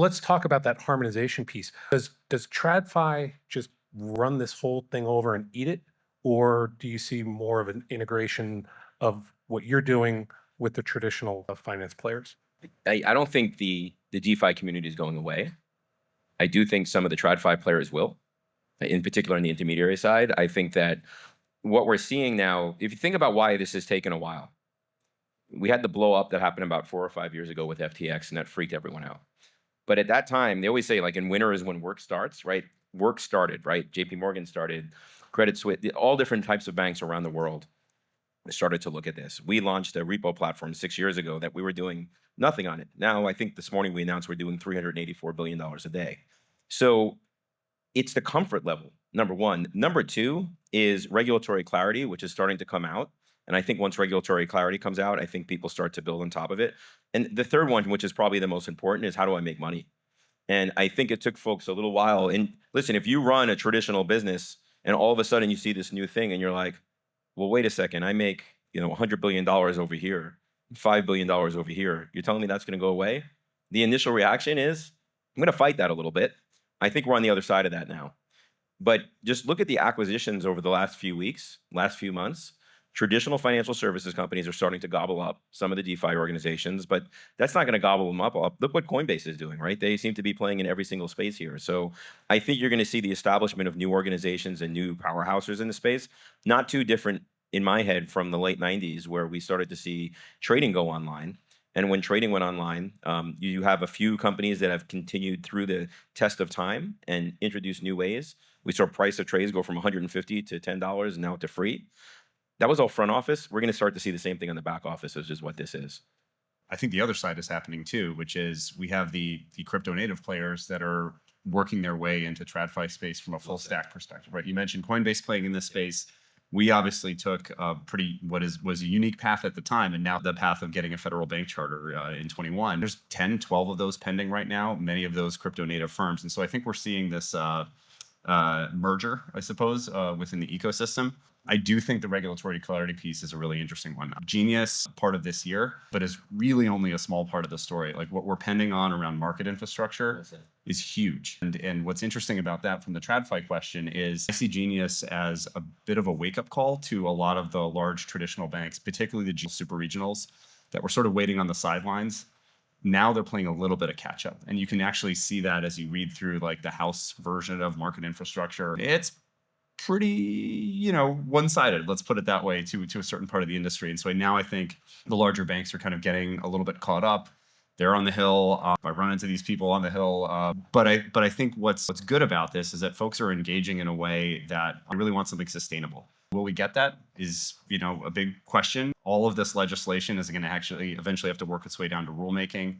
Let's talk about that harmonization piece. Does TradFi just run this whole thing over and eat it, or do you see more of an integration of what you're doing with the traditional finance players? I don't think the DeFi community is going away. I do think some of the TradFi players will, in particular on the intermediary side. I think that what we're seeing now, if you think about why this has taken a while, we had the blow up that happened about 4 or 5 years ago with FTX, and that freaked everyone out. But at that time, they always say, like, in winter is when work starts, right? Work started, right? JP Morgan started, Credit Suisse, all different types of banks around the world started to look at this. We launched a repo platform 6 years ago that we were doing nothing on it. Now, I think this morning we announced we're doing $384 billion a day. So it's the comfort level, number one. Number two is regulatory clarity, which is starting to come out. And I think once regulatory clarity comes out, I think people start to build on top of it. And the third one, which is probably the most important, is how do I make money? And I think it took folks a little while. And listen, if you run a traditional business and all of a sudden you see this new thing and you're like, well, wait a second, I make $100 billion over here, $5 billion over here. You're telling me that's going to go away? The initial reaction is, I'm going to fight that a little bit. I think we're on the other side of that now. But just look at the acquisitions over the last few weeks, last few months. Traditional financial services companies are starting to gobble up some of the DeFi organizations, but that's not going to gobble them up. Look what Coinbase is doing, right? They seem to be playing in every single space here. So I think you're going to see the establishment of new organizations and new powerhouses in the space, not too different in my head from the late 90s, where we started to see trading go online. And when trading went online, you have a few companies that have continued through the test of time and introduced new ways. We saw price of trades go from $150 to $10 now to free. That was all front office. We're going to start to see the same thing on the back office, which is what this is. I think the other side is happening too, which is we have the crypto native players that are working their way into TradFi space from a full stack perspective, right? You mentioned Coinbase playing in this space. We obviously took a was a unique path at the time, and now the path of getting a federal bank charter in 21. There's 10, 12 of those pending right now, many of those crypto native firms. And so I think we're seeing this merger, I suppose, within the ecosystem. I do think the regulatory clarity piece is a really interesting one. Genius part of this year, but is really only a small part of the story. Like what we're pending on around market infrastructure is huge. And what's interesting about that from the TradFi question is I see Genius as a bit of a wake-up call to a lot of the large traditional banks, particularly the super regionals that were sort of waiting on the sidelines. Now they're playing a little bit of catch up. And you can actually see that as you read through like the house version of market infrastructure. It's pretty, one-sided, let's put it that way, to a certain part of the industry. And so now I think the larger banks are kind of getting a little bit caught up. They're on the hill. I run into these people on the hill. But I think what's good about this is that folks are engaging in a way that I really want something sustainable. Will we get that is, a big question. All of this legislation is going to actually eventually have to work its way down to rulemaking.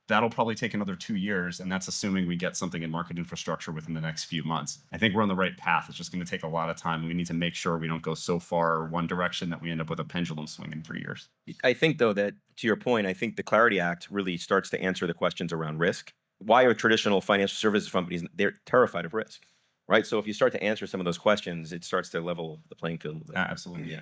That'll probably take another 2 years, and that's assuming we get something in market infrastructure within the next few months. I think we're on the right path. It's just going to take a lot of time. We need to make sure we don't go so far one direction that we end up with a pendulum swing in 3 years. I think, though, that to your point, I think the Clarity Act really starts to answer the questions around risk. Why are traditional financial services companies, they're terrified of risk, right? So if you start to answer some of those questions, it starts to level the playing field. Absolutely, yeah.